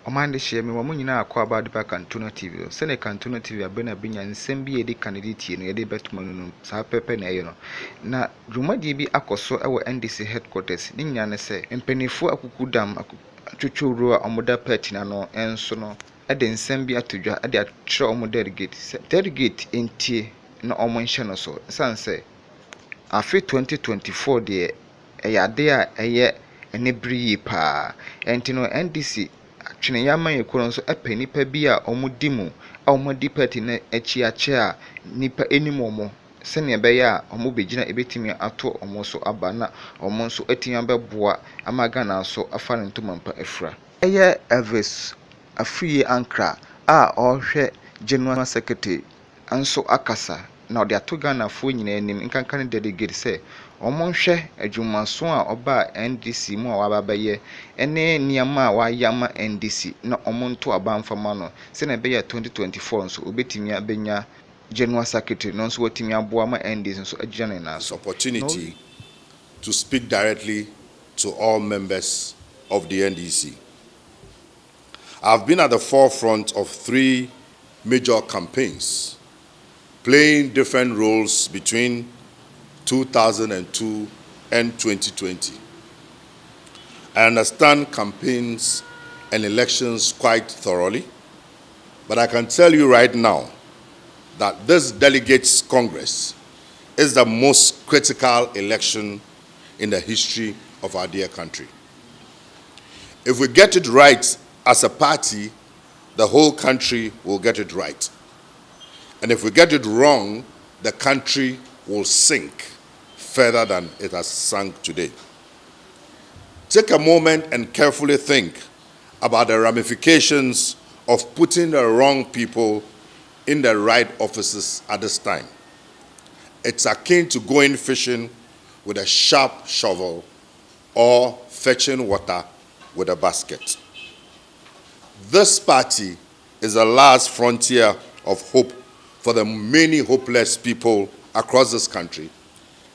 Omande share me wamu nyina akwa about the Cantuno TV. Sene Cantuno TV abena binya nsɛm bi edi candidate no yɛde betuma no saa pepe na ɛyɛ no. Na dwumadi bi akɔso ɛwɔ NDC headquarters. Ne nyina ne sɛ mpanifo akukudam atwitworo a ɔmoda party na no enso no ɛde nsɛm bi atodwa ɛde atwerɛ ɔmo delegate. Delegate entie na ɔmo nhyɛ no so. San sɛ afi 2024 de ɛyɛ ade a ɛyɛ enebiri yi paa. Enti no NDC twene yama yekoro nso epe nipa bi a omudi mu a omudi party na echi ache a nipa enim omo se ne be ya omo begina ebetimi ato omo so aba na omo nso etinya beboa amaga na so afa ne ntomampa afura eye Elvis Afriyie Ankra a ohwe General Secretary anso akasa na ode atoga na fo nyina anim nkanka ne delegate se omo nhwe adwumaso a oba NDC mu a wababaye ene niyama a wayama NDC na omo nto abanfama no se na be ya 2024 nso obetimi abenya General Secretary no nso watimi aboa ma NDC nso agina na so opportunity to speak directly to all members of the NDC. I've been at the forefront of 3 major campaigns, playing different roles between 2002 and 2020. I understand campaigns and elections quite thoroughly, but I can tell you right now that this Delegates Congress is the most critical election in the history of our dear country. If we get it right as a party, the whole country will get it right. And if we get it wrong, the country will sink further than it has sunk today. Take a moment and carefully think about the ramifications of putting the wrong people in the right offices at this time. It's akin to going fishing with a sharp shovel or fetching water with a basket. This party is the last frontier of hope for the many hopeless people across this country.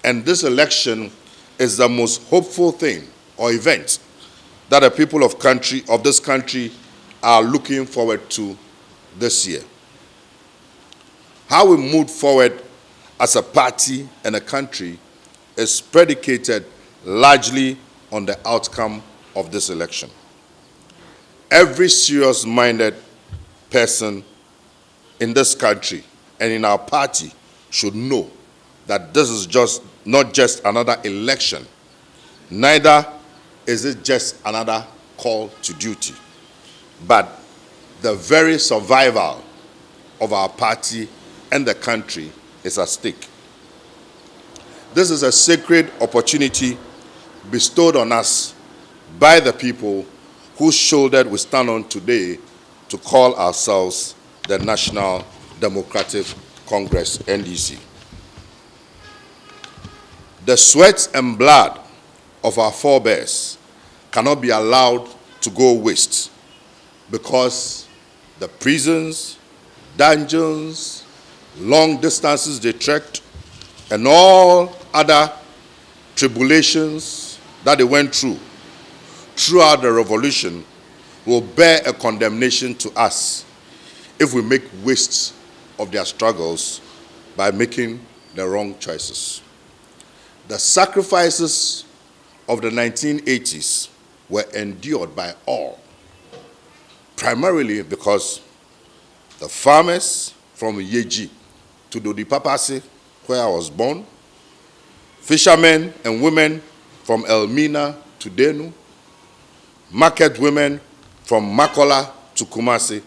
And this election is the most hopeful thing or event that the people of this country are looking forward to this year. How we move forward as a party and a country is predicated largely on the outcome of this election. Every serious-minded person in this country and in our party should know that this is not just another election, neither is it just another call to duty, but the very survival of our party and the country is at stake. This is a sacred opportunity bestowed on us by the people whose shoulder we stand on today to call ourselves the National Democratic Congress, NDC. The sweat and blood of our forebears cannot be allowed to go waste because the prisons, dungeons, long distances they trekked, and all other tribulations that they went through throughout the revolution will bear a condemnation to us if we make waste of their struggles by making the wrong choices. The sacrifices of the 1980s were endured by all, primarily because the farmers from Yeji to Dodipapase, where I was born, fishermen and women from Elmina to Denu, market women from Makola to Kumasi,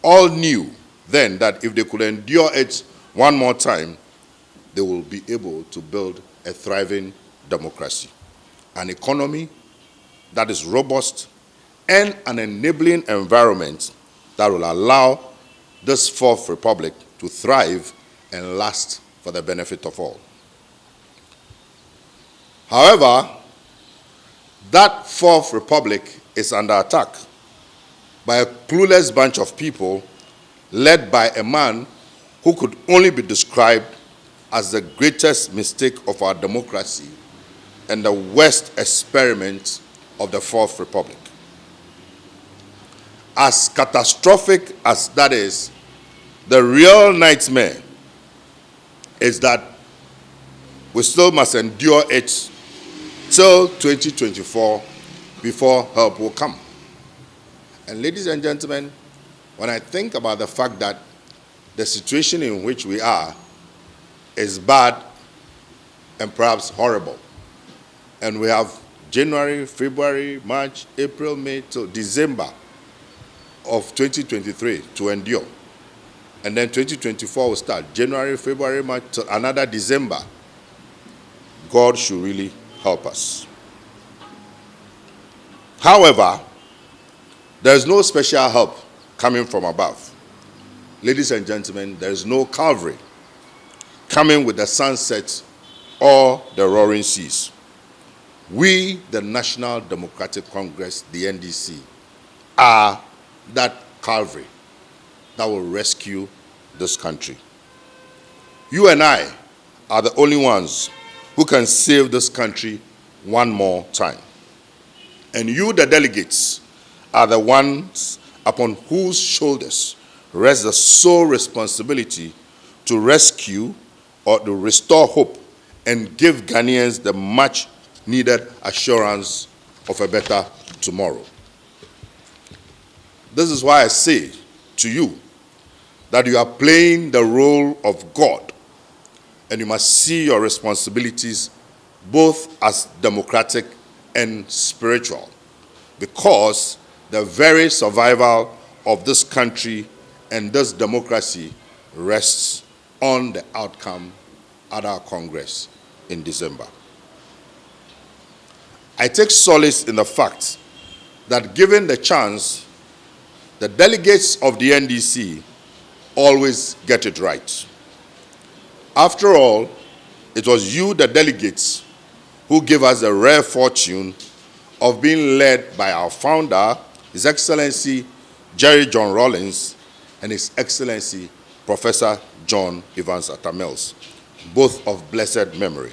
all knew then that if they could endure it one more time, they will be able to build a thriving democracy, an economy that is robust, and an enabling environment that will allow this Fourth Republic to thrive and last for the benefit of all. However, that Fourth Republic is under attack by a clueless bunch of people led by a man who could only be described as the greatest mistake of our democracy and the worst experiment of the Fourth Republic. As catastrophic as that is, the real nightmare is that we still must endure it till 2024 before help will come. And ladies and gentlemen, when I think about the fact that the situation in which we are is bad and perhaps horrible, and we have January, February, March, April, May till December of 2023 to endure, and then 2024 will start, January, February, March till another December, God should really help us. However, there is no special help coming from above. Ladies and gentlemen, there is no Calvary coming with the sunset or the roaring seas. We, the National Democratic Congress, the NDC, are that Calvary that will rescue this country. You and I are the only ones who can save this country one more time. And you, the delegates, are the ones upon whose shoulders rests the sole responsibility to rescue or to restore hope and give Ghanaians the much needed assurance of a better tomorrow. This is why I say to you that you are playing the role of God, and you must see your responsibilities both as democratic and spiritual, because the very survival of this country and this democracy rests on the outcome at our Congress in December. I take solace in the fact that given the chance, the delegates of the NDC always get it right. After all, it was you, the delegates, who gave us the rare fortune of being led by our founder, His Excellency Jerry John Rawlings, and His Excellency Professor John Evans Atta Mills, both of blessed memory,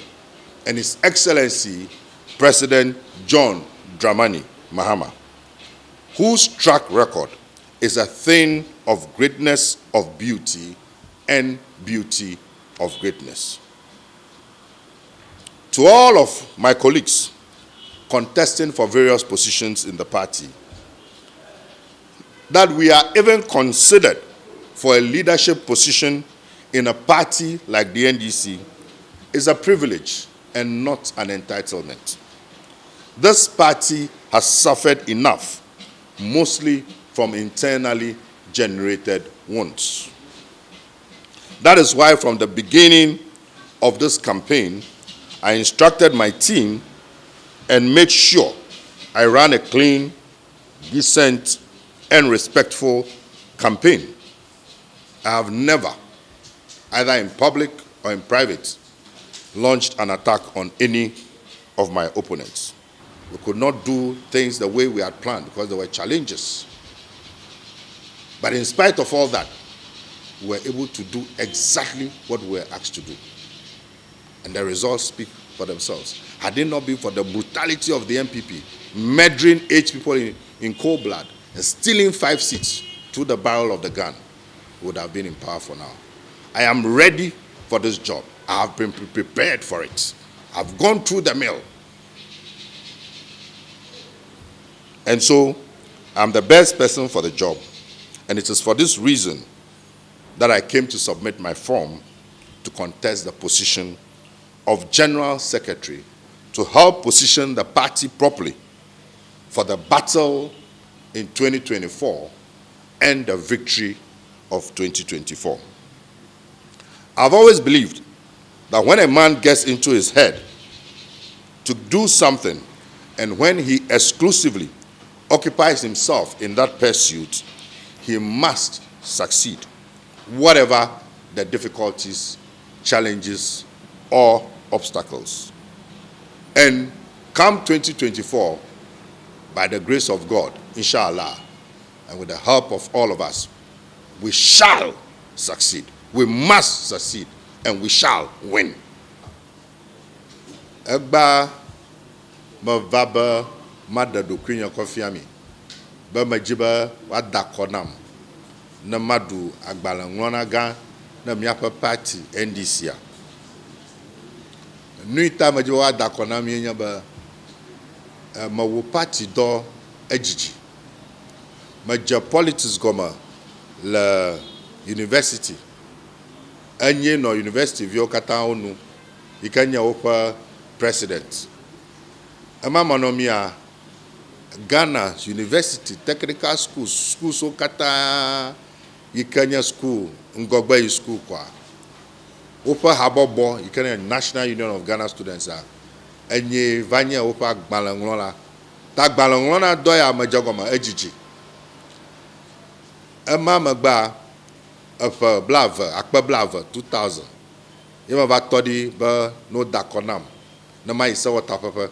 and His Excellency President John Dramani Mahama, whose track record is a thing of greatness of beauty and beauty of greatness. To all of my colleagues contesting for various positions in the party, that we are even considered for a leadership position in a party like the NDC is a privilege and not an entitlement. This party has suffered enough, mostly from internally generated wounds. That is why from the beginning of this campaign, I instructed my team and made sure I ran a clean, decent, and respectful campaign. I have never, either in public or in private, launched an attack on any of my opponents. We could not do things the way we had planned because there were challenges. But in spite of all that, we were able to do exactly what we were asked to do. And the results speak for themselves. Had it not been for the brutality of the MPP, murdering 8 people in cold blood and stealing 5 seats through the barrel of the gun, we would have been in power for now. I am ready for this job. I have been prepared for it. I've gone through the mill. And so, I'm the best person for the job. And it is for this reason that I came to submit my form to contest the position of General Secretary to help position the party properly for the battle in 2024 and the victory of 2024. I've always believed that when a man gets into his head to do something, and when he exclusively occupies himself in that pursuit, he must succeed, whatever the difficulties, challenges, or obstacles. And come 2024, by the grace of God, inshallah, and with the help of all of us, we shall succeed. We must succeed, and we shall win. Egba mavaba madado kwinya kofiami. be medzibe woada kɔ nam ne maɖu agbalẽŋlɔna gã ne míaƒe party NDC a. Nu ta medzibe woada kɔ nam nye be mewɔ party dɔ edzidzi. Medze politics gɔme le university. Enye nɔ university viwo katã wo nu yi ke nye woƒe president. Ema manɔmia Ghana University Technical Schools wo katã yi ke nye school ŋgɔgbe yi school kwa. Woƒe habɔbɔ yi ke nye National Union of Ghana Students a enye va nye woƒe agbalẽŋlɔla. Ta agbalẽŋlɔna dɔ ya medze gɔme edzidzi. Ema megba eƒe blave akpe blave 2000 ye me va tɔ ɖi be no da kɔ nam ne ma yi sewɔtakpekpe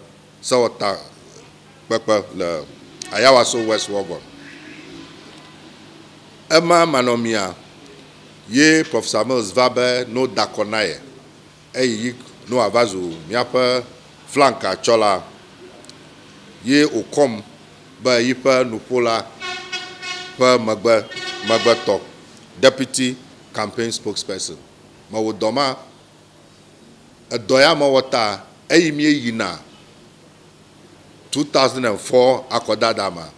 le Ayawaso West Wɔgɔn. Ema manɔmia ye Professor Mills va be no da kɔ na ye eyi no ava zu míaƒe flanka tsɔla ye wòkɔm be yiƒe nuƒola ƒe megbetɔ deputy campaign spokesperson. Mewɔ dɔ ma edɔ ya mewɔ ta eyi míeyina 2004 akɔdada ma.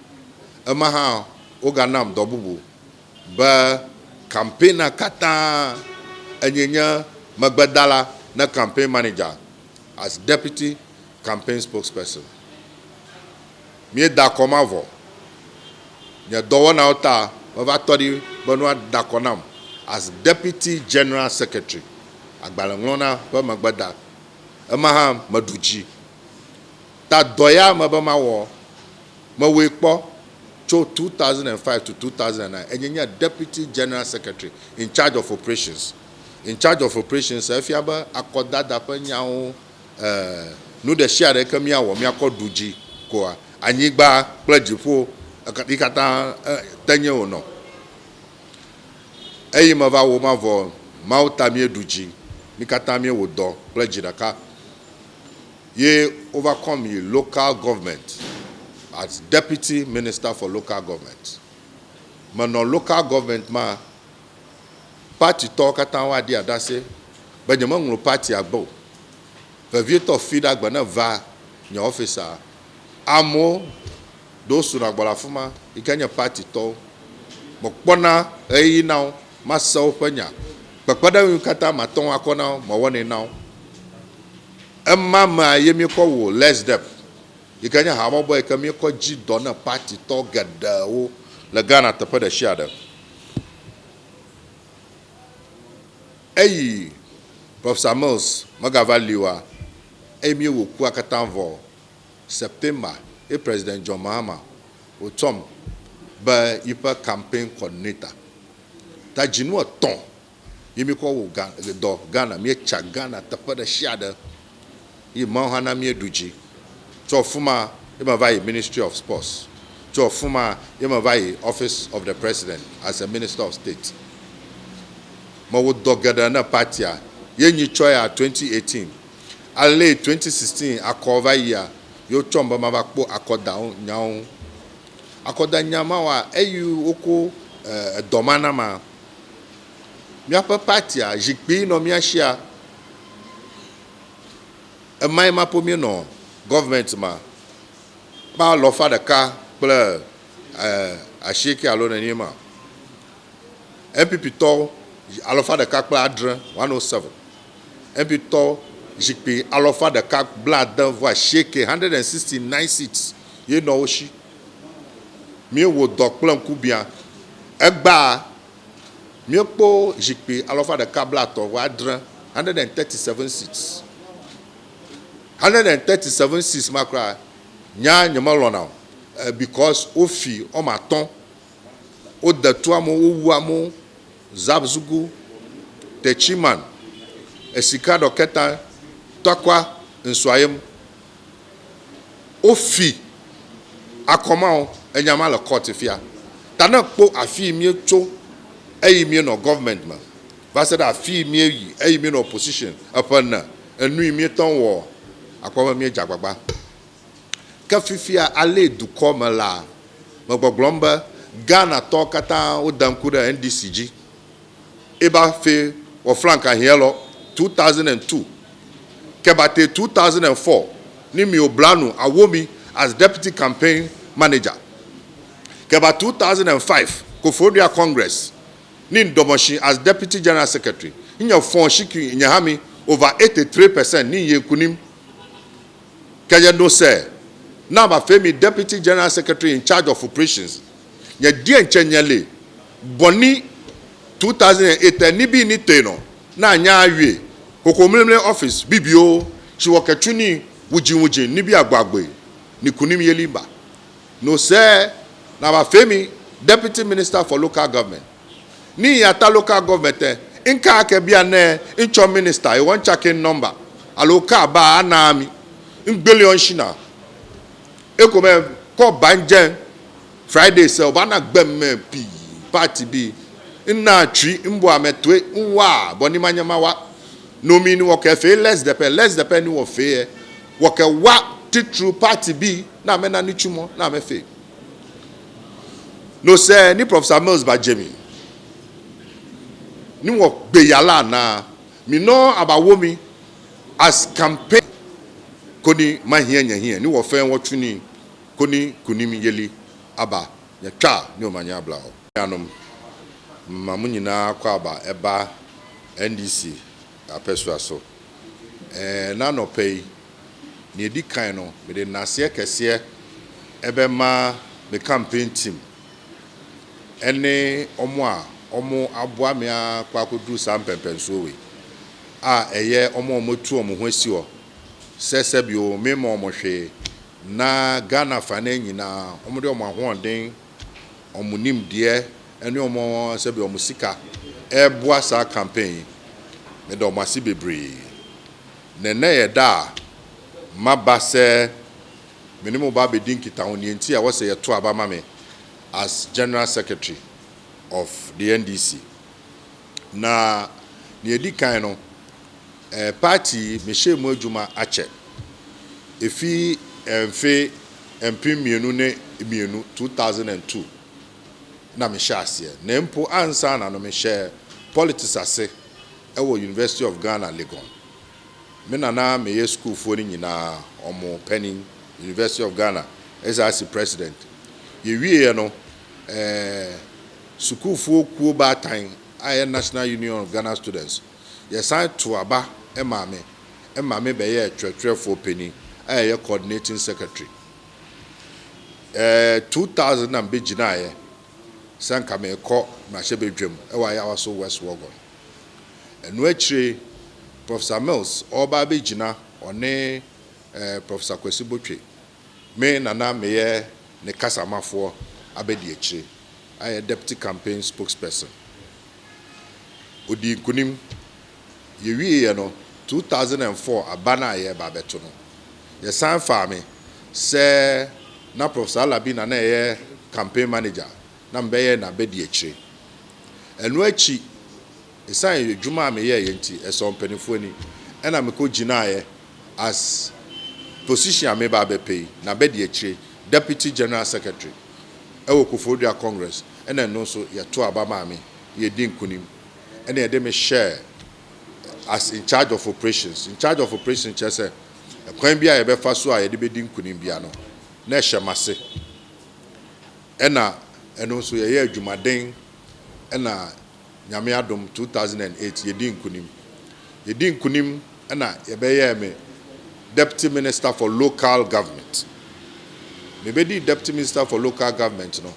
Ema hã woganam dɔ bubu be campaigna katã enye nye megbedala ne campaign manager as deputy campaign spokesperson. Míeda kɔ ma vɔ. Nye dɔwɔnawo ta meva tɔ ɖi be no ada kɔ nam as deputy general secretary agbalẽŋlɔna ƒe megbeda. Ema hã meɖu dzi. Ta dɔ ya me be mawɔ mewɔe kpɔ tso 2005 to 2009 enye nye deputy general secretary in charge of operations. In charge of operations efia be akɔdada ƒe nyawo nu ɖe sia ɖe ke míawɔ míakɔ ɖu dzi koa anyigba kple dziƒo yi katã tenye wònɔ. Eyi me va wɔ ma vɔ Mawu ta míeɖu dzi mi katã míewɔ dɔ kple dzi ɖeka. Ye wova kɔm yi local government as deputy minister for local government. Menɔ local government ma party tɔwo katã woaɖi aɖase be nye meŋlɔ party agbe o. Vevietɔ fi ɖe agbe ne va nye officer amewo ɖewo suna gbɔ le afi ma yi ke nye party tɔwo. Mekpɔna ɣeyiɣi na wo mase woƒe nya. Kpekpeɖeŋu katã mate ŋu akɔ na wo mewɔnɛ na wo. Ema mea ye míekɔ wɔ less dep yi ke nye habɔbɔ yi ke míekɔ dzi dɔ ne party tɔ geɖewo le Ghana teƒe ɖe sia ɖe. Eyi Professor Mills megava li oa eyi míewɔ kua katã vɔ September ye President John Mahama wòtsɔm be yiƒe campaign coordinator. Ta dzinu etɔ̃ ye míekɔ wɔ dɔ Ghana míetsa Ghana teƒe ɖe sia ɖe yi Mawu hã na míeɖu dzi. Tso afi ma ye me va yi Ministry of Sports. Tso afi ma ye me va yi Office of the President as a Minister of State. Mewɔ dɔ geɖe ne partia ye nyi tsɔ ya 2018. Ale 2016 akɔ va yia yo tsɔm be mava kpɔ akɔdawo nyawo. Akɔda nyamawoa eyi woko dɔ ma na ma. Míaƒe partia zikpui nɔ mía sia. Emae ma ƒo míenɔ government ma. Ba lɔfa ɖeka kple asieke alo nenye ma. NPP tɔwo alɔfa ɖeka kple adre 107. NPP tɔwo zikpui alɔfa ɖeka blaade vɔ asieke 169 seats ye nɔ wo si. Míewɔ dɔ kple ŋkubia. Egba míekpɔ zikpui alɔfa ɖeka blatɔ vɔ adre 137 seats. 137 seats ma kura nya nyemelɔna because wofi wɔme atɔ̃ wode tu amewo wowu amewo Zabzugu Techiman esika ɖɔkɛta tɔkwa nsɔayem wofi akɔmawo enyama le court fia. Ta ne kpɔ afi míetso eyi míenɔ government me va se ɖe afi míeyi eyi míenɔ opposition eƒe ne enu yi míetɔ wɔ akpɔ be míedze agbagba. Ke fifia ale dukɔ me la magboglomba Ghana tokata udankura NDCG eba fe o franka hielo 2002 kebate 2004 ni mi oblanu awomi as deputy campaign manager keba 2005 Kofodia Congress ni Ndomoshi as deputy general secretary inya fon shiki nyahami over 83% ni yekunim kaya no say na ba femi deputy general secretary in charge of operations nya die nchenyale boni 2008 ni bi ni teno na anya awie kokomlemle office bibio chiwokatuni wuji ni bi agbagbe ni kunim yelimba no say na ba femi deputy minister for local government ni yata local government inka akebia ne incho minister e won checking number aloka ba anami ngbele onshina ekome ko banjen Friday se obana gbemme pi party bi nna twi mbo ametwe nwa boni manyamawa no mi ni wo ke fe less the pen ni wo fe wo ke wa titru party bi na me na ni chumo na me fe no say ni Professor Mills ba Jimmy ni wo gbeyala na mi know about womi as campaign koni mahia nya ni wo fe wo twini koni kunimi yeli aba ya twa ni o manya bla ho anom mamunyina kwa aba eba NDC apesua so na no pay ni edi kan no me de nase kese ebe ma me campaign team ene omo aboa me akwa kodu sam pempenso we eye omo tu omo ho asi o sese bi o me mo hwe na Ghana fa na nyina omo de omo ahoden omo nimde ene omo se bi omo sika boa sa campaign me do omo asi bebre nene ye da maba se minimum ba be din kita oni enti a wo se ye to aba ma me as general secretary of the NDC na ni edi kan no party me shemu adwuma ache efi emfe mienu ne mienu 2002 na me shase na mpo ansa na no me share politics ase ewo University of Ghana Legon me na me ye school fo ni nyina omo penning University of Ghana as president ye wie no school fo kuo ba tan aye National Union of Ghana Students ye sign to aba emame be ye twetwe fo penny aye coordinating secretary 2000 na be gina ye sanka me ko ma hye bedwam wa ya waso West Wogon enu akire Professor Mills oba be gina one Professor Kwesi Botwe me nana me ye ne kasamafo abedi akire aye deputy campaign spokesperson odi kunim ye wie no 2004 abana ye ba beto no ye san fa me se na Professor Labina na ye campaign manager na mbe ye na bedi akire enu achi esan dwuma me ye yenti eso mpanifo ni ena me ko gina ye as position me ba be pay na bedi akire deputy general secretary ewo Kofodia Congress ena no so ye to aba ma me ye din kunim ena ye de me share as in charge of operations chese kwan bia ye be fa so a ye de be din kunim bia no na hyemase ena eno so ye adwumaden ena nyame adom 2008 ye din kunim ena ye be ye me deputy minister for local government me be di deputy minister for local government no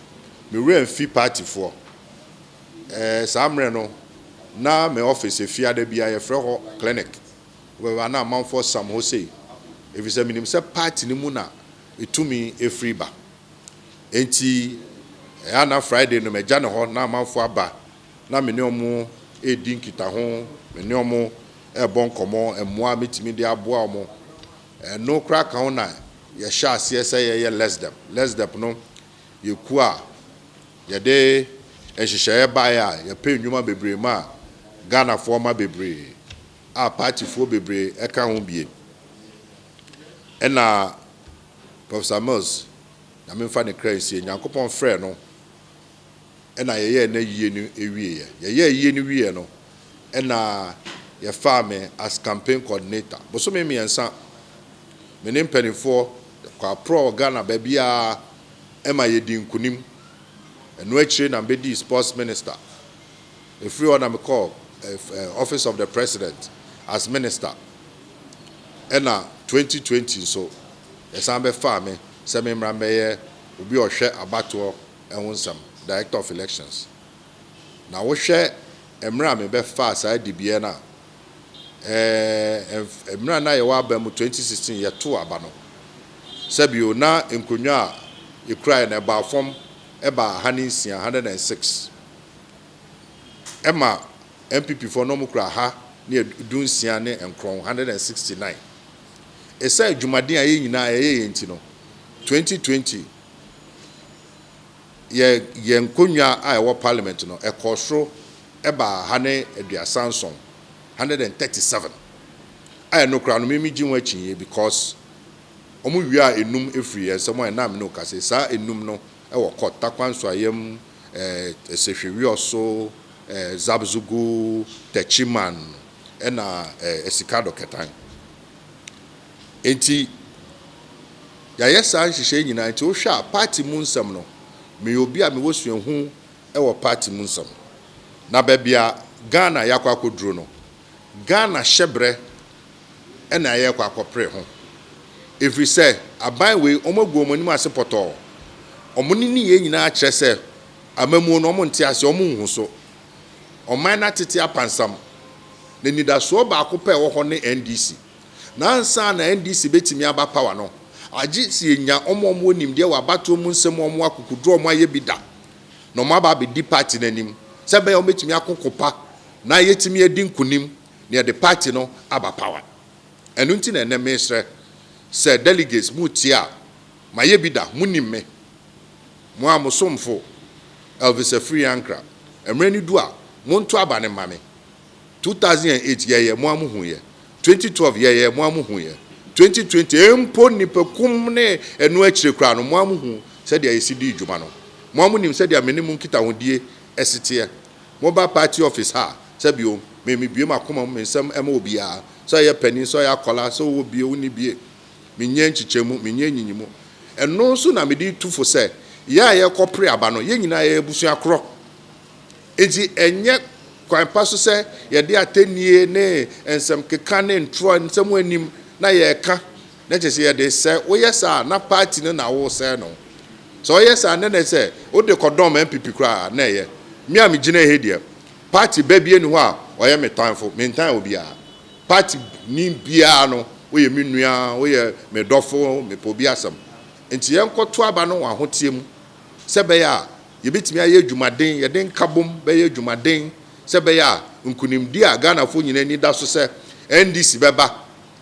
me re mfi party for samre no na me office efiada bia ye frɛ ho clinic we wa na amanfo sam ho sei efise minim se party ni mu na etumi efri ba enti na Friday no me jane ho na amanfo aba na me ne omo edi nkita ho me ne omo bon komo emmoa metimi de aboa omo no kra ka ho na ye sha ase ye less them no ye ku a ye de ehihye ba ya ye pe nnwuma bebre ma Ghana for ma bebre a party for bebre eka ho bie ena Professor Mills na memfa ne kra sie Nyankopɔn frɛ no ɛna yɛyɛ na yie no ewie yɛyɛ yie no wie no ɛna yɛfa me as campaign coordinator bosome mmiɛnsa me ne mpanimfoɔ kwa pro Ghana baabia ɛma yɛdi nkunim ɛno akyire na mbɛdi sports minister efiri hɔ na me call office of the president as minister ɛna 2020 so yɛsan bɛfa me sɛ me mmra mɛyɛ obi ɔhwɛ abatoɔ ɛho nsɛm director of elections na wohwɛ mmra me bɛfa saa dibie na mmra na yɛwɔ aba mu 2016 yɛto aba no sɛbio na nkonwa a yɛkura na ɛba fam ɛba 106 ɛma MPP for no mu kura ha ne dunsia ne nkron 169 ɛsɛ dwumaden a yɛnyina ɛyɛ nti no 2020 yɛ nkonwa a ɛwɔ parliament no ɛkɔsoro ɛba ha ne aduasanson 137 ayɛ no kura no mimi gyi ho akyi because ɔmo wia enum efiri yɛ sɛ mo ɛnam no kase saa enum no ɛwɔ kɔ takwanso ayam ɛsehwewi ɔso zabzugu techiman ɛna esikado ketan enti yɛyɛ saa nhyehyɛ nyinaa nti wohwɛ a party mu nsɛm no me obi a me wosua hu ɛwɔ party mu nsɛm na baabia Ghana yakɔ akɔduro no Ghana hyebrɛ ɛna yɛkɔ akɔpre ho every say aban we omogu omonim ase pɔtɔ omoni ni ye nyina akyerɛ sɛ amamu no omo nte ase omo hu so ɔman na tete apansam na nidaso ba akopɛ wɔ hɔ ne NDC na ansa na NDC betimi aba power no agye si enya omo onim de wɔ abato mu nsɛm omo akukudro omo ayɛ bi da na omo aba be di party nanim sɛ bɛ omo betimi akokopa na yetimi edi nkunim na the party no aba power ɛno nti na ɛnɛ mesrɛ sɛ delegates mu tia ma ye bi da munim me mo amosomfo Elvis Afriyie Breaks emre ni du a mo nto aba ne ma me 2008 ye mo amuhu ye 2012 ye mo amuhu ye 2020 empo nipakum ne enu akire kra no mo amuhu sɛ de ayesidi dwuma no mo amunim sɛ de amenimu nkita hodie esite mobile party office ha sɛ bio me biem akoma me nsɛm ɛma obia sɛ ye pani sɛ ya kola sɛ wo bie woni bie minye nchichemu minye nyinyimu eno nso na medi tufo sɛ ya ye kopre aba no ye nyina ye busu akro enti enye kwan paso sɛ ye de atenie ne ensem keka ne ntro nsem anim na ye ka na kyese ye de sɛ wo ye sa na party no na wo sɛ no so ye sa ne sɛ wo de kodom MPP kra na ye mi a me gina he de party ba bie ni ho a oye metanfo mentan obi a party ni bia no we me nua we me dofo me pobi asam enti yenkoto aba no ahotie mu se be ya ye betimi aye adwumaden ye den kabom be ye adwumaden se be ya nkunimdi a Ghana fo nyina ni da so se NDC beba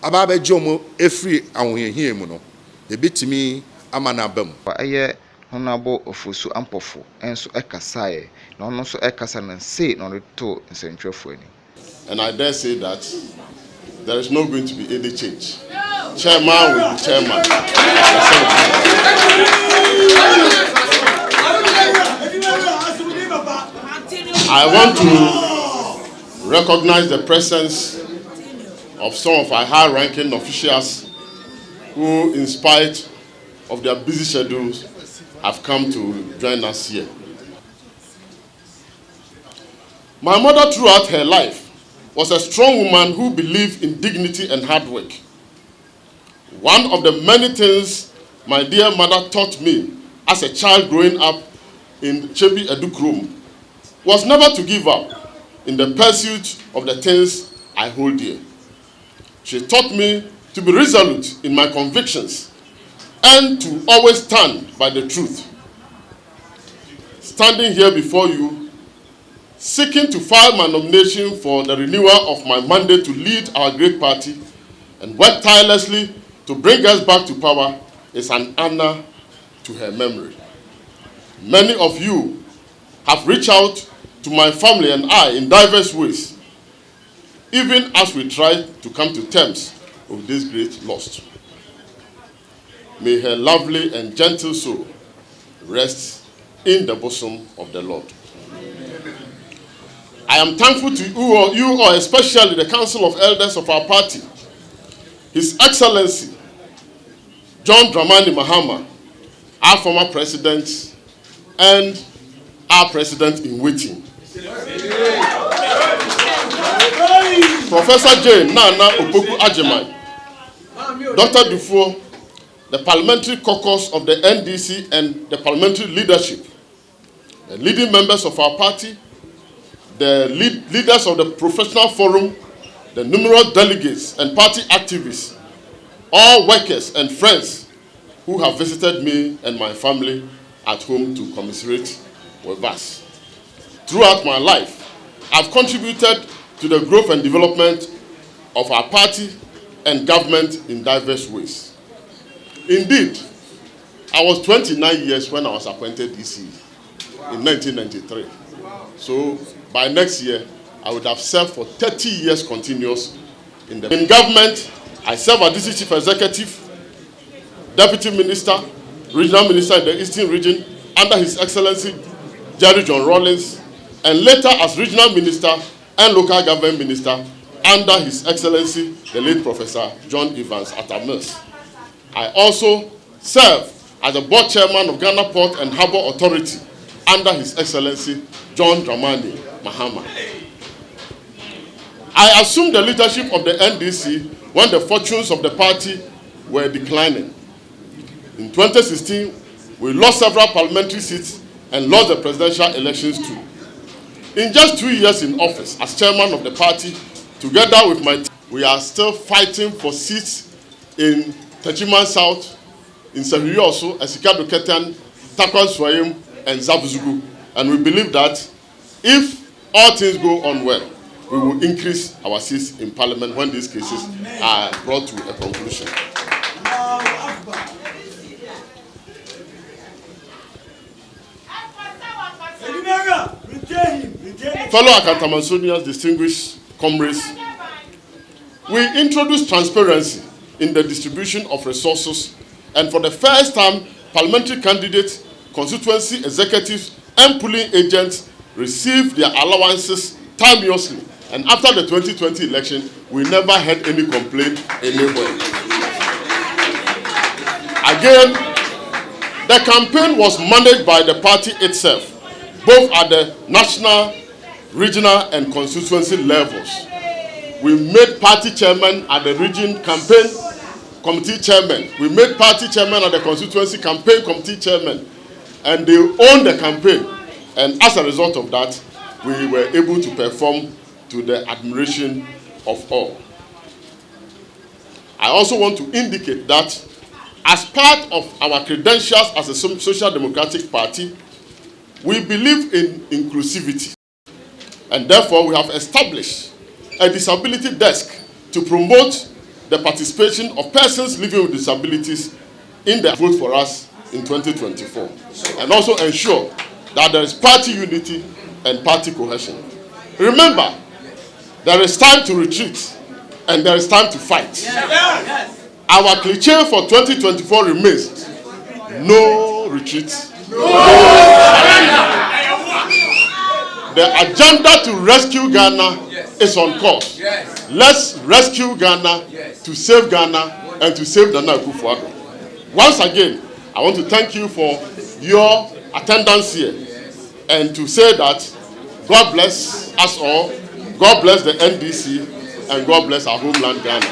aba ba jomo efri ahohehie mu no ye betimi amana bam ɛyɛ honabo ofusu ampofo enso ɛkasae na ɔno nso ɛkasa na sei na ɔno to nsɛntwɛfo ani. And I dare say that there is not going to be any change. Chairman will be chairman. I want to recognize the presence of some of our high-ranking officials who, in spite of their busy schedules, have come to join us here. My mother, throughout her life, was a strong woman who believed in dignity and hard work. One of the many things my dear mother taught me as a child growing up in Chebi Edukrom was never to give up in the pursuit of the things I hold dear. She taught me to be resolute in my convictions and to always stand by the truth. Standing here before you, seeking to file my nomination for the renewal of my mandate to lead our great party and work tirelessly to bring us back to power is an honor to her memory. Many of you have reached out to my family and I in diverse ways, even as we try to come to terms with this great loss. May her lovely and gentle soul rest in the bosom of the Lord. I am thankful to you all, especially the Council of Elders of our party, His Excellency John Dramani Mahama, our former president, and our president in waiting, Professor J. Nana Opoku Ajimai, Dr. Dufour, the parliamentary caucus of the NDC and the parliamentary leadership, the leading members of our party, the leaders of the professional forum, the numerous delegates and party activists, all workers and friends who have visited me and my family at home to commiserate with us. Throughout my life, I've contributed to the growth and development of our party and government in diverse ways. Indeed, I was 29 years when I was appointed DC in 1993. So by next year, I would have served for 30 years continuous in government. I serve as DC Chief Executive, Deputy Minister, Regional Minister in the Eastern Region under His Excellency Jerry John Rawlings, and later as Regional Minister and Local Government Minister under His Excellency the late Professor John Evans Atamils. I also serve as the Board Chairman of Ghana Port and Harbour Authority under His Excellency John Dramani Mahama. I assumed the leadership of the NDC when the fortunes of the party were declining. In 2016, we lost several parliamentary seats and lost the presidential elections too. In just 2 years in office as chairman of the party, together with my team, we are still fighting for seats in Techiman South, in Sahirioso, Esikado Ketan, Takwan Swayim, and Zabuzugu. And we believe that if all things go on well, we will increase our seats in parliament when these cases are brought to a conclusion. Fellow Akantamansonians, distinguished comrades, we introduced transparency in the distribution of resources, and for the first time, parliamentary candidates, constituency executives, and polling agents received their allowances timeously. And after the 2020 election, we never had any complaint anywhere. Again, the campaign was managed by the party itself, both at the national, regional, and constituency levels. We made party chairman at the region campaign committee chairman. We made party chairman at the constituency campaign committee chairman. And they owned the campaign. And as a result of that, we were able to perform to the admiration of all. I also want to indicate that as part of our credentials as a social democratic party, we believe in inclusivity. And therefore, we have established a disability desk to promote the participation of persons living with disabilities in the vote for us in 2024. And also ensure that there is party unity and party cohesion. Remember, there is time to retreat and there is time to fight. Yes. Our cliche for 2024 remains no retreat, no surrender. The agenda to rescue Ghana is on course. Yes. Let's rescue Ghana, to save Ghana, and to save Nana Akufo-Addo. Once again, I want to thank you for your attendance here, and to say that God bless us all, God bless the NDC, and God bless our homeland Ghana.